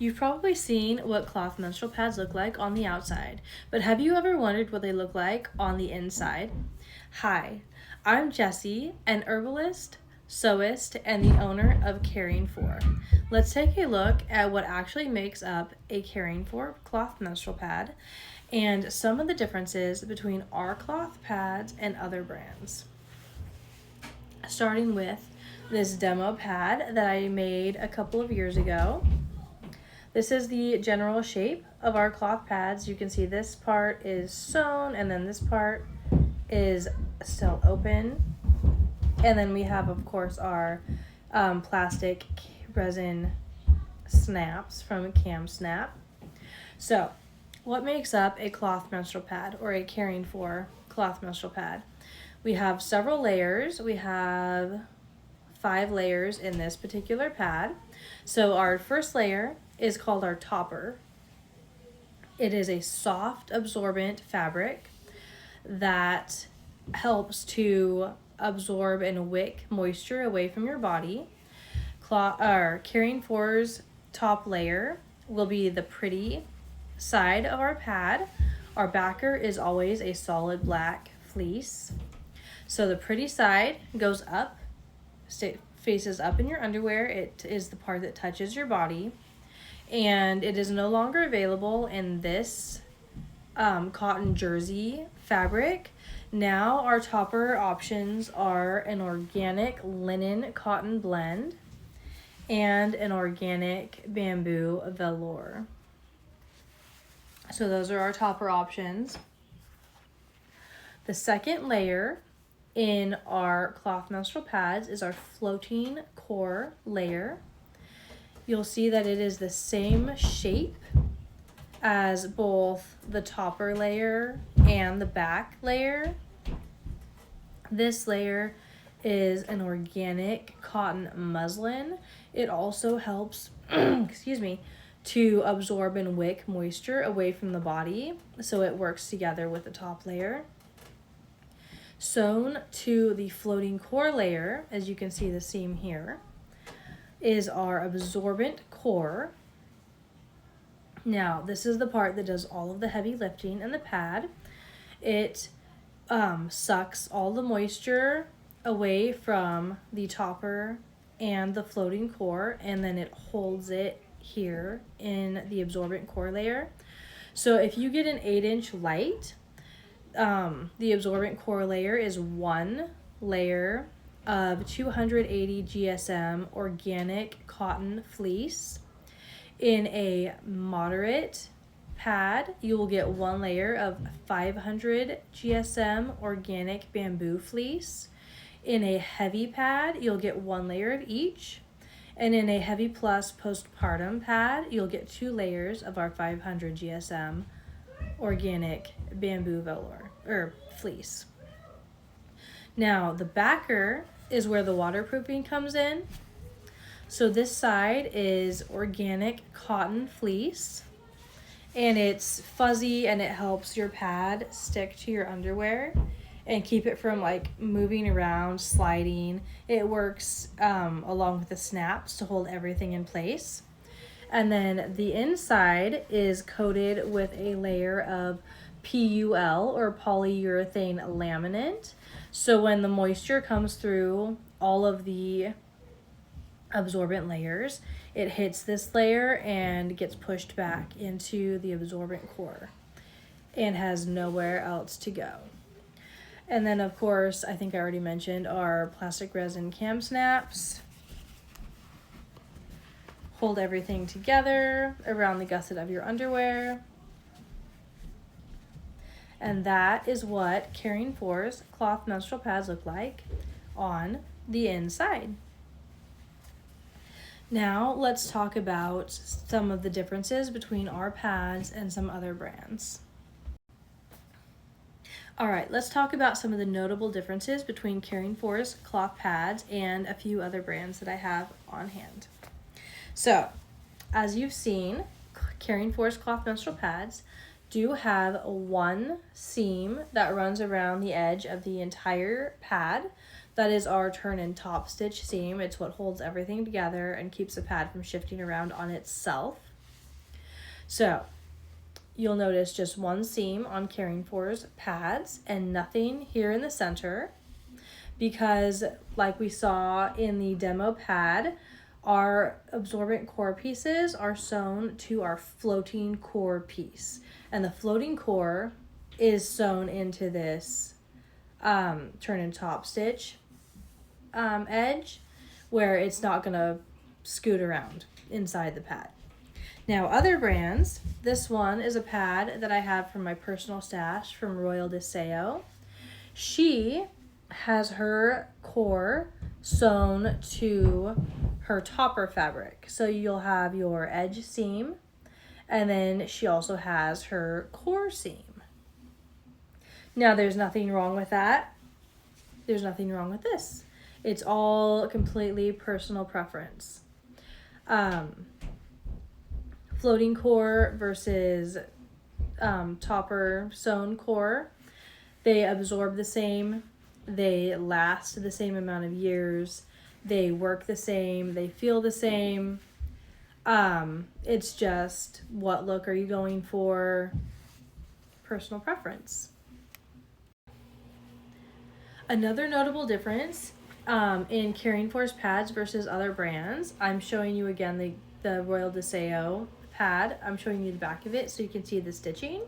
You've probably seen what cloth menstrual pads look like on the outside, but have you ever wondered what they look like on the inside? Hi, I'm Jessie, an herbalist, sewist, and the owner of Caring For. Let's take a look at what actually makes up a Caring For cloth menstrual pad and some of the differences between our cloth pads and other brands. Starting with this demo pad that I made a couple of years ago. This is the general shape of our cloth pads. You can see this part is sewn and then this part is still open. And then we have, of course, our plastic resin snaps from Cam Snap. So, what makes up a cloth menstrual pad or a Caring For cloth menstrual pad? We have several layers. We have 5 layers in this particular pad. So our first layer is called our topper. It is a soft absorbent fabric that helps to absorb and wick moisture away from your body. Caring For's top layer will be the pretty side of our pad. Our backer is always a solid black fleece. So the pretty side goes up, faces up in your underwear. It is the part that touches your body. And it is no longer available in this cotton jersey fabric. Now our topper options are an organic linen cotton blend and an organic bamboo velour. So those are our topper options. The second layer in our cloth menstrual pads is our floating core layer. You'll see that it is the same shape as both the topper layer and the back layer. This layer is an organic cotton muslin. It also helps, to absorb and wick moisture away from the body, so it works together with the top layer. Sewn to the floating core layer, as you can see the seam here, is our absorbent core. Now, this is the part that does all of the heavy lifting in the pad. It sucks all the moisture away from the topper and the floating core, and then it holds it here in the absorbent core layer. So if you get an 8-inch light, the absorbent core layer is one layer of 280 GSM organic cotton fleece. In a moderate pad, you will get one layer of 500 GSM organic bamboo fleece. In a heavy pad, you'll get one layer of each. And in a heavy plus postpartum pad, you'll get 2 layers of our 500 GSM organic bamboo velour or fleece. Now, the backer is where the waterproofing comes in. So this side is organic cotton fleece, and it's fuzzy and it helps your pad stick to your underwear and keep it from moving around, sliding. It works along with the snaps to hold everything in place. And then the inside is coated with a layer of PUL or polyurethane laminate. So when the moisture comes through all of the absorbent layers, it hits this layer and gets pushed back into the absorbent core and has nowhere else to go. And then, of course, I think I already mentioned our plastic resin cam snaps. Hold everything together around the gusset of your underwear. And that is what Caring For's cloth menstrual pads look like on the inside. Now let's talk about some of the differences between our pads and some other brands. All right, let's talk about some of the notable differences between Caring For's cloth pads and a few other brands that I have on hand. So, as you've seen, Caring For's cloth menstrual pads do have one seam that runs around the edge of the entire pad. That is our turn and top stitch seam. It's what holds everything together and keeps the pad from shifting around on itself. So you'll notice just one seam on Caring For's pads and nothing here in the center, because like we saw in the demo pad, our absorbent core pieces are sewn to our floating core piece, and the floating core is sewn into this turn and top stitch edge, where it's not gonna scoot around inside the pad. Now, other brands, this one is a pad that I have from my personal stash from Royal de Seo. She has her core sewn to her topper fabric. So you'll have your edge seam, and then she also has her core seam. Now, there's nothing wrong with that. There's nothing wrong with this. It's all completely personal preference. Floating core versus topper sewn core, they absorb the same, they last the same amount of years, they work the same, they feel the same. It's just, what look are you going for? Personal preference. Another notable difference in Caring For's pads versus other brands, I'm showing you again the Royal de Seo pad. I'm showing you the back of it so you can see the stitching,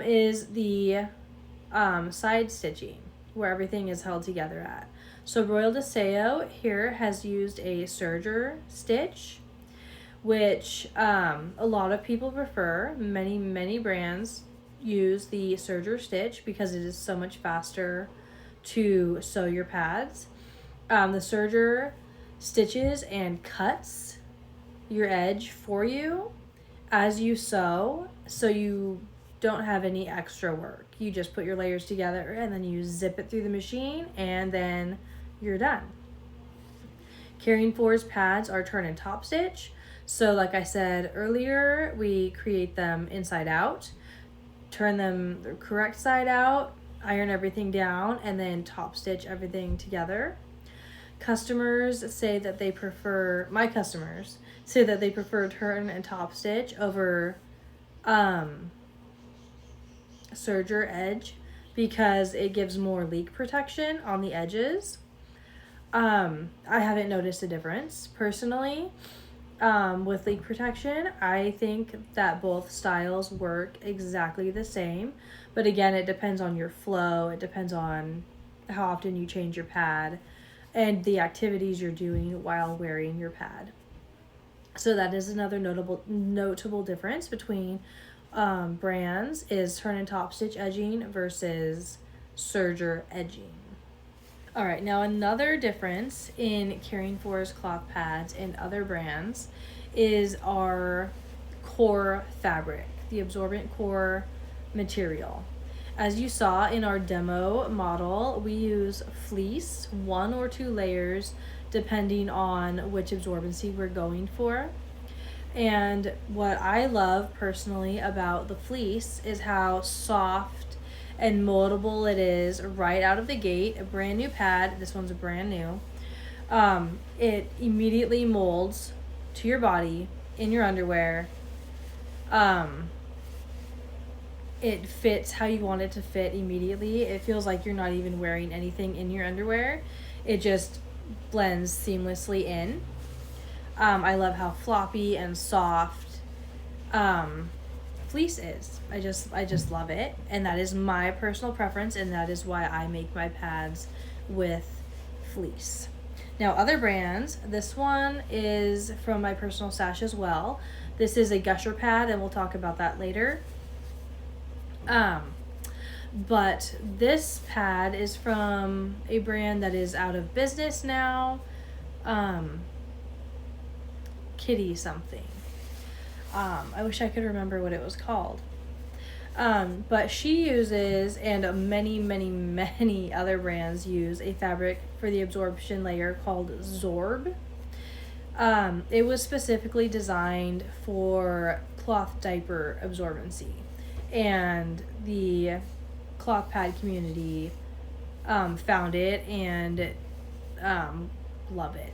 is the side stitching, where everything is held together at. So Royal de Seo here has used a serger stitch, which a lot of people prefer. Many brands use the serger stitch because it is so much faster to sew your pads. The serger stitches and cuts your edge for you as you sew, so you don't have any extra work. You just put your layers together and then you zip it through the machine and then you're done. Caring For's pads are turn and top stitch. So like I said earlier, we create them inside out, turn them the correct side out, iron everything down, and then top stitch everything together. Customers say that they prefer, my customers say that they prefer turn and top stitch over serger edge because it gives more leak protection on the edges. I haven't noticed a difference personally with leak protection. I think that both styles work exactly the same, but again, it depends on your flow. It depends on how often you change your pad and the activities you're doing while wearing your pad. So that is another notable difference between brands, is turn and top stitch edging versus serger edging. All right, now another difference in Caring For's cloth pads and other brands is our core fabric, the absorbent core material. As you saw in our demo model, we use fleece, 1 or 2 layers, depending on which absorbency we're going for. And what I love personally about the fleece is how soft and moldable it is right out of the gate. A brand new pad, this one's brand new. It immediately molds to your body in your underwear. It fits how you want it to fit immediately. It feels like you're not even wearing anything in your underwear. It just blends seamlessly in. I love how floppy and soft fleece is. I just love it, and that is my personal preference, and that is why I make my pads with fleece. Now, other brands, this one is from my personal stash as well. This is a gusher pad, and we'll talk about that later. But this pad is from a brand that is out of business now. Kitty something. I wish I could remember what it was called. But she uses, and many other brands use, a fabric for the absorption layer called Zorb. It was specifically designed for cloth diaper absorbency, and the cloth pad community found it and love it.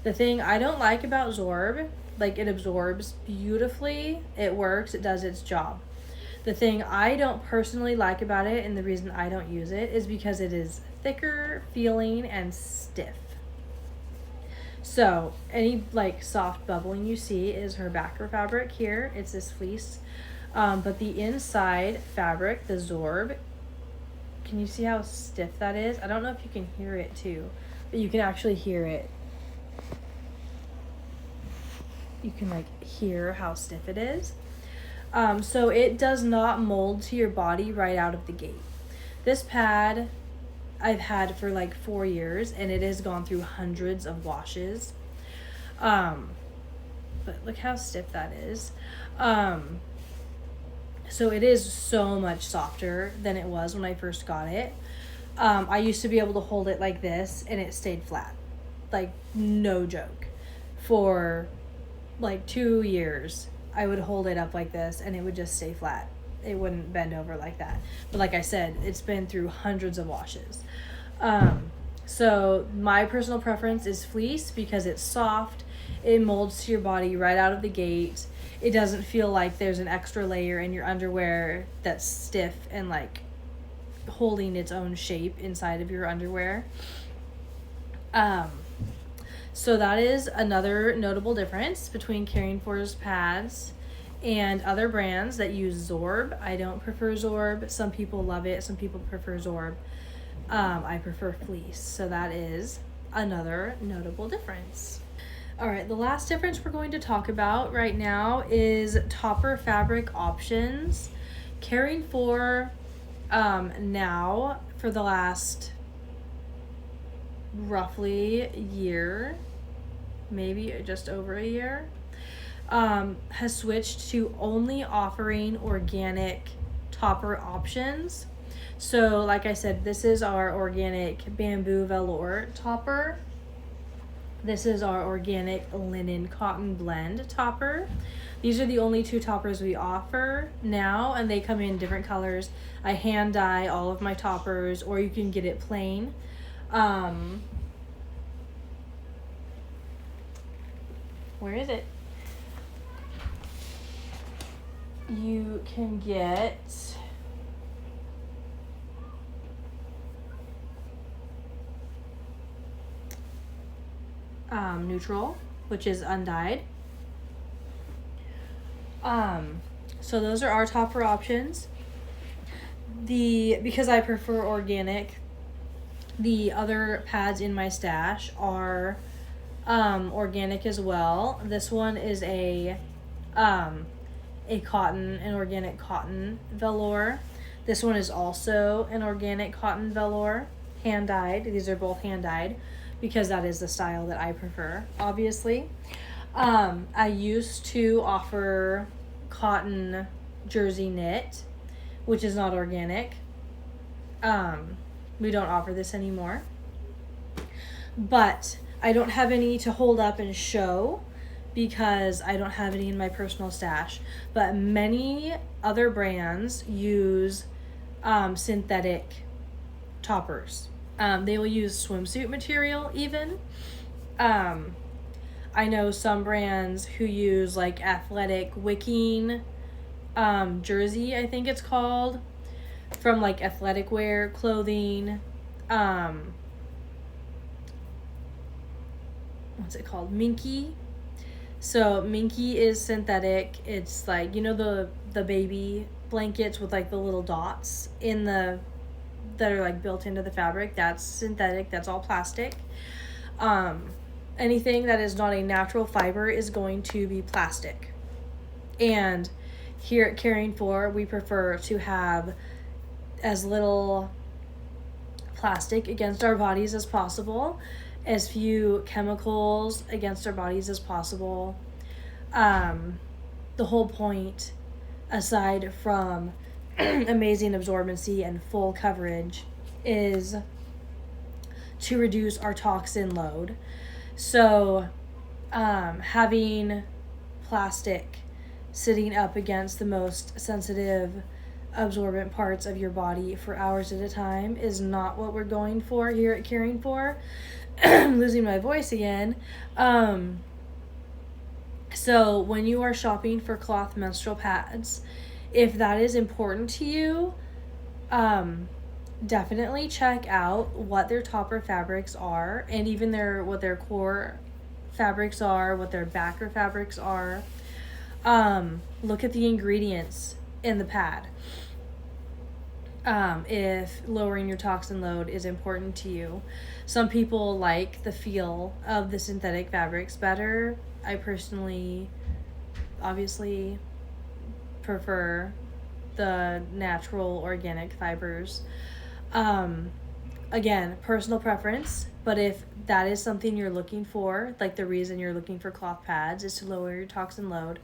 The thing I don't like about Zorb Like, it absorbs beautifully. It works. It does its job. The thing I don't personally like about it, and the reason I don't use it, is because it is thicker feeling and stiff. So any like soft bubbling you see is her backer fabric here. It's this fleece. But the inside fabric, the Zorb, can you see how stiff that is? I don't know if you can hear it too, but you can actually hear it. You can like hear how stiff it is. So it does not mold to your body right out of the gate. This pad I've had for like 4 years, and it has gone through hundreds of washes. But look how stiff that is. So it is so much softer than it was when I first got it. I used to be able to hold it like this and it stayed flat. Like, no joke. For like 2 years, I would hold it up like this and it would just stay flat. It wouldn't bend over like that. But like I said, it's been through hundreds of washes. So my personal preference is fleece because it's soft. It molds to your body right out of the gate. It doesn't feel like there's an extra layer in your underwear that's stiff and like holding its own shape inside of your underwear. So that is another notable difference between Caring For's pads and other brands that use Zorb. I don't prefer Zorb. Some people love it. Some people prefer Zorb. I prefer fleece. So that is another notable difference. All right, the last difference we're going to talk about right now is topper fabric options. Caring For now, for the last roughly year, maybe just over a year, has switched to only offering organic topper options. So like I said, this is our organic bamboo velour topper. This is our organic linen cotton blend topper. These are the only 2 toppers we offer now, and they come in different colors. I hand dye all of my toppers, or you can get it plain. Where is it? You can get neutral, which is undyed. So those are our topper options. Because I prefer organic, the other pads in my stash are organic as well. This one is an organic cotton velour. This one is also an organic cotton velour, hand dyed. These are both hand dyed because that is the style that I prefer, obviously. I used to offer cotton jersey knit, which is not organic. We don't offer this anymore. But I don't have any to hold up and show because I don't have any in my personal stash. But many other brands use synthetic toppers. They will use swimsuit material even. I know some brands who use like athletic wicking jersey, I think it's called, from like athletic wear clothing. What's it called? Minky. So Minky is synthetic. It's like, you know, the baby blankets with like the little dots in the that are like built into the fabric. That's synthetic. That's all plastic. Anything that is not a natural fiber is going to be plastic. And here at Caring For, we prefer to have as little plastic against our bodies as possible, as few chemicals against our bodies as possible. The whole point, aside from amazing absorbency and full coverage, is to reduce our toxin load. So having plastic sitting up against the most sensitive absorbent parts of your body for hours at a time is not what we're going for here at Caring For. I'm losing my voice again. So when you are shopping for cloth menstrual pads, if that is important to you, definitely check out what their topper fabrics are, and even what their core fabrics are, what their backer fabrics are. Look at the ingredients in the pad. If lowering your toxin load is important to you. Some people like the feel of the synthetic fabrics better. I personally, obviously, prefer the natural organic fibers. Again, personal preference, but if that is something you're looking for, like the reason you're looking for cloth pads is to lower your toxin load,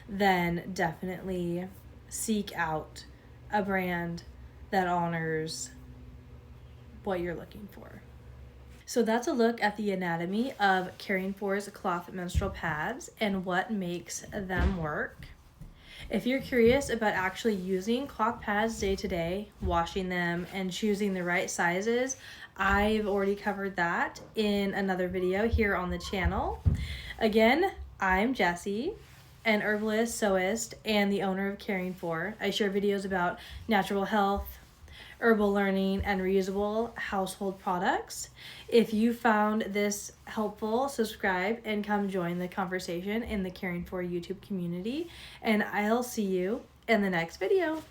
then definitely seek out a brand that honors what you're looking for. So that's a look at the anatomy of Caring For's cloth menstrual pads and what makes them work. If you're curious about actually using cloth pads day to day, washing them, and choosing the right sizes, I've already covered that in another video here on the channel. Again, I'm Jessie, an herbalist, sewist, and the owner of Caring For. I share videos about natural health, herbal learning, and reusable household products. If you found this helpful, subscribe and come join the conversation in the Caring For YouTube community, and I'll see you in the next video.